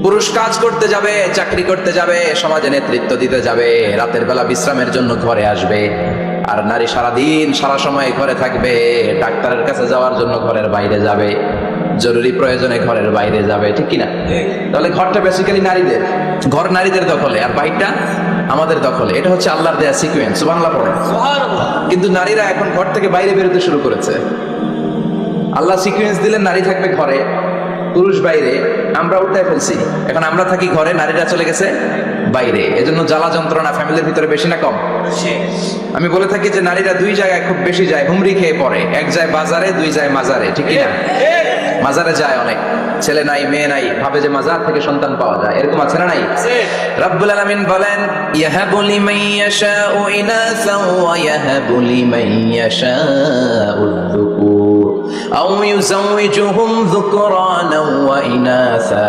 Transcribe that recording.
পুরুষ কাজ করতে যাবে, চাকরি করতে যাবে, সমাজে নেতৃত্ব দিতে যাবে, রাতের বেলা বিশ্রামের জন্য ঘরে আসবে। আর নারী সারাদিন সারা সময় ঘরে থাকবে, ডাক্তারের কাছে যাওয়ার জন্য ঘরের বাইরে যাবে, জরুরি প্রয়োজনে ঘরের বাইরে যাবে, ঠিক কিনা? তাহলে ঘরটা বেসিক্যালি নারীদের, ঘর নারীদের দখলে, আর বাইরটা আমাদের দখলে। এটা হচ্ছে আল্লাহর দেয়া সিকোয়েন্স, সুবহানাল্লাহ পড়ে। কিন্তু নারীরা এখন ঘর থেকে বাইরে বেরোতে শুরু করেছে। আল্লাহ সিকোয়েন্স দিলেন নারী থাকবে ঘরে, পুরুষ বাইরে, আমরা উল্টায় ফেলছি। এখন আমরা থাকি ঘরে, নারীরা চলে গেছে বাইরে। এজন্য জ্বালা যন্ত্রণা ফ্যামিলির ভিতরে বেশি না কম? আমি বলে থাকি যে নারীরা দুই জায়গায় খুব বেশি যায়, হুমড়ি খেয়ে পড়ে। এক যায় বাজারে, দুই যায় মাজারে, ঠিক কিনা? মাজারে যায় অনেক, ছেলে নাই মেয়ে নাই, ভাবে যে মাজার থেকে সন্তান পাওয়া যায়, এরকম আছে না নাই? রব্বুল আলামিন বলেন, ইয়াহাবু লিমান ইয়াশাউ ইনাসা ওয়া ইয়াহাবু লিমান ইয়াশাউ যুকুর আও ইউযাওয়িজুহুম যুকরানা ওয়া ইনাসা।